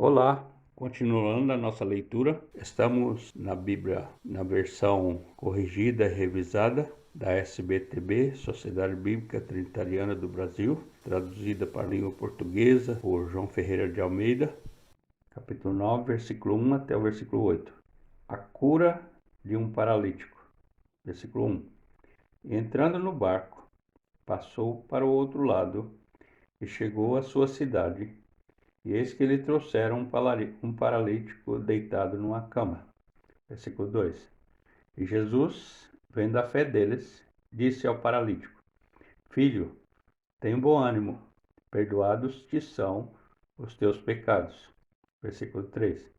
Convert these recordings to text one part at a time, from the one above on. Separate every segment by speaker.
Speaker 1: Olá, continuando a nossa leitura, estamos na Bíblia na versão corrigida e revisada da SBTB, Sociedade Bíblica Trinitariana do Brasil, traduzida para a língua portuguesa por João Ferreira de Almeida, capítulo 9, versículo 1 até o versículo 8. A cura de um paralítico. Versículo 1. Entrando no barco, passou para o outro lado e chegou à sua cidade. E eis que lhe trouxeram um paralítico deitado numa cama. Versículo 2. E Jesus, vendo a fé deles, disse ao paralítico: Filho, tem bom ânimo, perdoados te são os teus pecados. Versículo 3.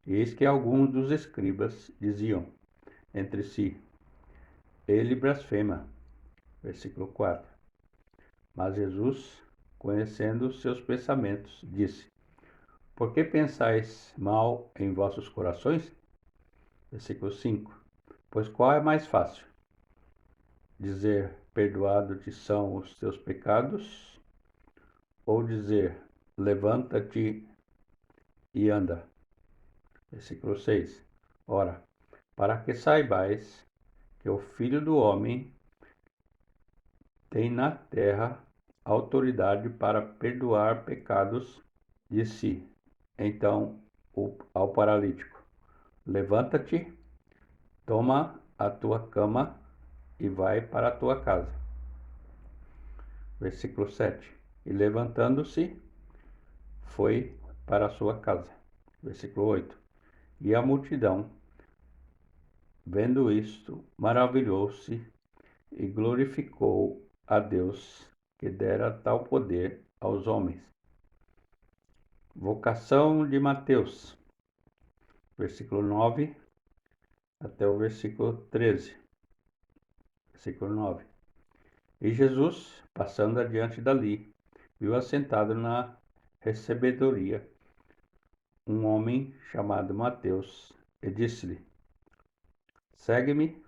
Speaker 1: E eis que alguns dos escribas diziam entre si: Ele blasfema. Versículo 4. Mas Jesus, conhecendo os seus pensamentos, disse: Por que pensais mal em vossos corações? Versículo 5. Pois qual é mais fácil? Dizer, perdoado te são os teus pecados? Ou dizer, levanta-te e anda? Versículo 6. Ora, para que saibais que o Filho do Homem tem na terra autoridade para perdoar pecados, disse então ao paralítico: Levanta-te, toma a tua cama e vai para a tua casa. Versículo 7. E levantando-se, foi para a sua casa. Versículo 8. E a multidão, vendo isto, maravilhou-se e glorificou a Deus, que dera tal poder aos homens. Vocação de Mateus, versículo 9 até o versículo 13. Versículo 9. E Jesus, passando adiante dali, viu assentado na recebedoria um homem chamado Mateus, e disse-lhe: Segue-me.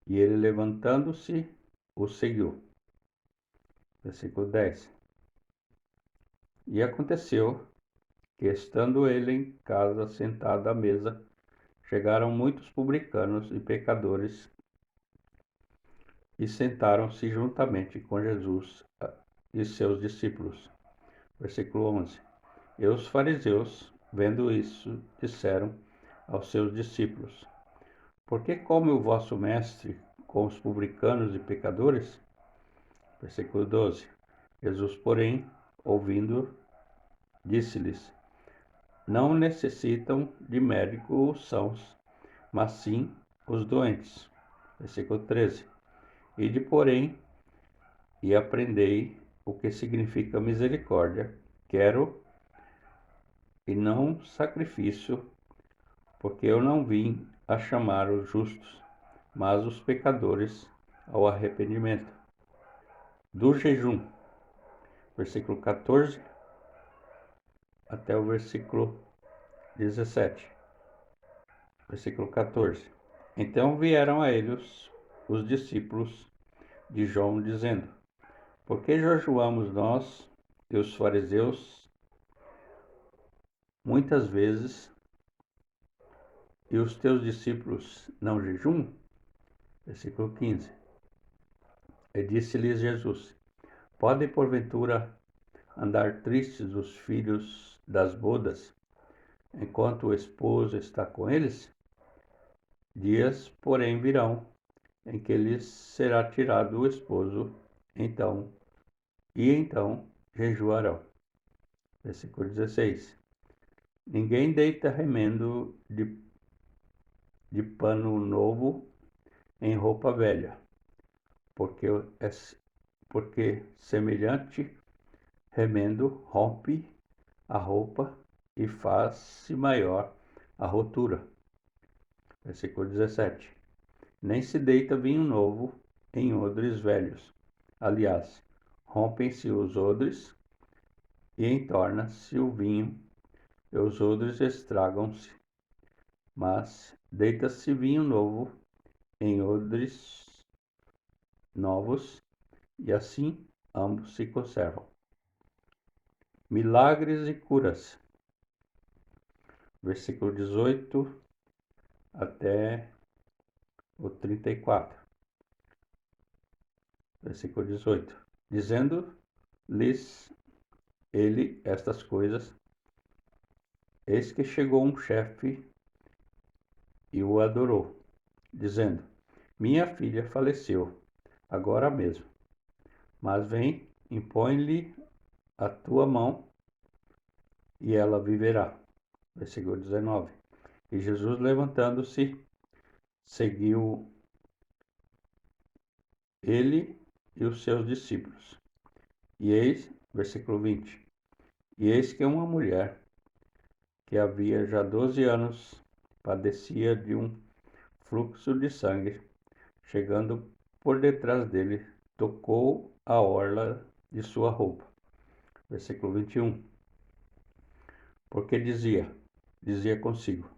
Speaker 1: E ele, levantando-se, o seguiu. Versículo 10. E aconteceu que, estando ele em casa sentado à mesa, chegaram muitos publicanos e pecadores e sentaram-se juntamente com Jesus e seus discípulos. Versículo 11. E os fariseus, vendo isso, disseram aos seus discípulos: Por que come o vosso mestre com os publicanos e pecadores? Versículo 12. Jesus, porém, ouvindo, disse-lhes: Não necessitam de médico os sãos, mas sim os doentes. Versículo 13. Ide, porém, e aprendei o que significa misericórdia. Quero e não sacrifício, porque eu não vim a chamar os justos, mas os pecadores ao arrependimento. Do jejum, versículo 14 até o versículo 17. Versículo 14. Então vieram a ele os discípulos de João, dizendo: Por que jejuamos nós e os fariseus muitas vezes, e os teus discípulos não jejum? Versículo 15. E disse-lhes Jesus: Podem porventura andar tristes os filhos das bodas, enquanto o esposo está com eles? Dias, porém, virão, em que lhes será tirado o esposo, então jejuarão. Versículo 16. Ninguém deita remendo de pano novo em roupa velha, porque semelhante remendo rompe a roupa e faz-se maior a rotura. Versículo 17. Nem se deita vinho novo em odres velhos. Aliás, rompem-se os odres e entorna-se o vinho, e os odres estragam-se. Mas deita-se vinho novo em odres novos, e assim ambos se conservam. milagres e curas. Versículo 18 até o 34. Versículo 18. Dizendo-lhes ele estas coisas, eis que chegou um chefe e o adorou, dizendo: Minha filha faleceu agora mesmo, mas vem, impõe-lhe a tua mão e ela viverá. Versículo 19. E Jesus, levantando-se, seguiu ele e os seus discípulos. E eis, versículo 20, e eis que uma mulher que havia já 12 anos padecia de um fluxo de sangue, chegando por detrás dele, tocou a orla de sua roupa. Versículo 21. Porque dizia consigo,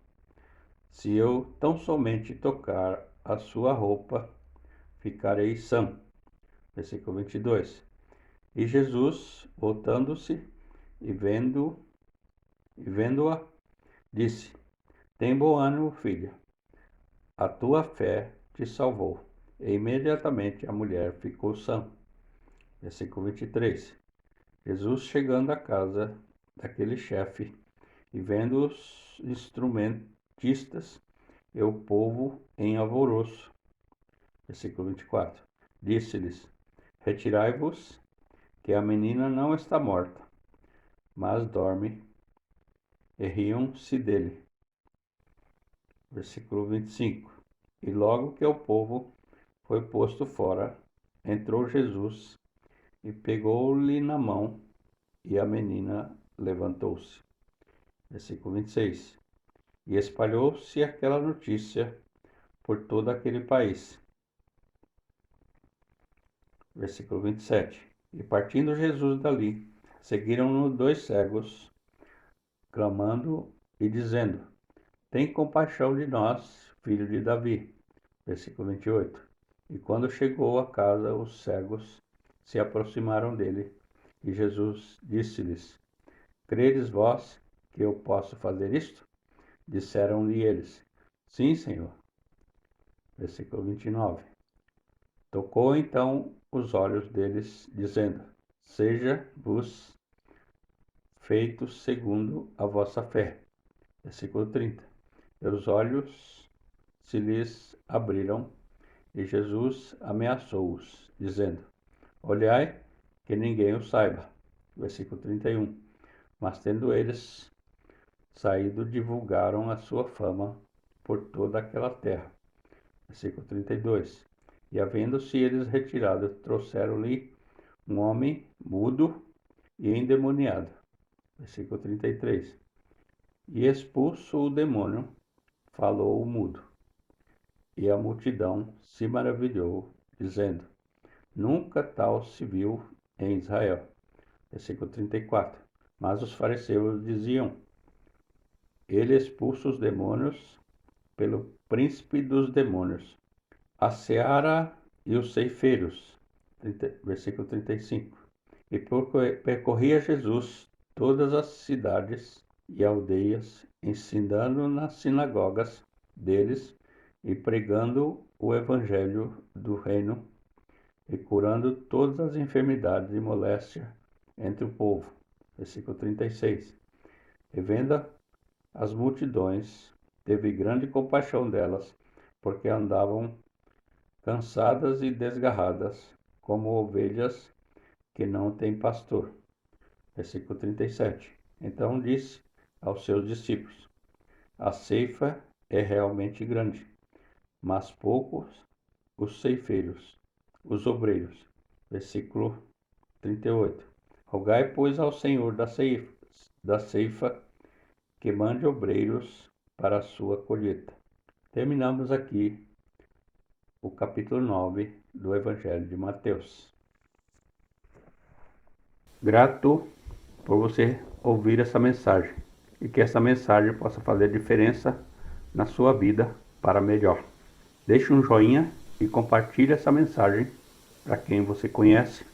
Speaker 1: se eu tão somente tocar a sua roupa, ficarei sã. Versículo 22. E Jesus, voltando-se e vendo-a, disse, tem bom ânimo, filha, a tua fé te salvou. E imediatamente a mulher ficou sã. Versículo 23. Jesus, chegando à casa daquele chefe e vendo os instrumentistas e o povo em alvoroço. Versículo 24. Disse-lhes, retirai-vos, que a menina não está morta, mas dorme. E riam-se dele. Versículo 25. E logo que o povo foi posto fora, entrou Jesus e pegou-lhe na mão, e a menina levantou-se. Versículo 26. E espalhou-se aquela notícia por todo aquele país. Versículo 27. E partindo Jesus dali, seguiram-no 2 cegos, clamando e dizendo, tem compaixão de nós, filho de Davi. Versículo 28. E quando chegou a casa, os cegos se aproximaram dele, e Jesus disse-lhes, credes vós que eu posso fazer isto? Disseram-lhe eles, sim, Senhor. Versículo 29. Tocou então os olhos deles, dizendo, seja-vos feito segundo a vossa fé. Versículo 30. E os olhos se lhes abriram, e Jesus ameaçou-os, dizendo, olhai que ninguém o saiba. Versículo 31. Mas tendo eles saído, divulgaram a sua fama por toda aquela terra. Versículo 32. E havendo-se eles retirado, trouxeram-lhe um homem mudo e endemoniado. Versículo 33. E expulso o demônio, falou o mudo. E a multidão se maravilhou, dizendo, nunca tal se viu em Israel. Versículo 34. Mas os fariseus diziam, ele expulsa os demônios pelo príncipe dos demônios. A seara e os ceifeiros. Versículo 35. E percorria Jesus todas as cidades e aldeias, ensinando nas sinagogas deles e pregando o evangelho do reino e curando todas as enfermidades e moléstias entre o povo. Versículo 36. E vendo as multidões, teve grande compaixão delas, porque andavam cansadas e desgarradas, como ovelhas que não têm pastor. Versículo 37. Então disse aos seus discípulos, a ceifa é realmente grande, mas poucos os ceifeiros, os obreiros. Versículo 38. Rogai, pois, ao Senhor da ceifa que mande obreiros para a sua colheita. Terminamos aqui o capítulo 9 do Evangelho de Mateus. Grato por você ouvir essa mensagem e que essa mensagem possa fazer diferença na sua vida para melhor. Deixe um joinha e compartilhe essa mensagem para quem você conhece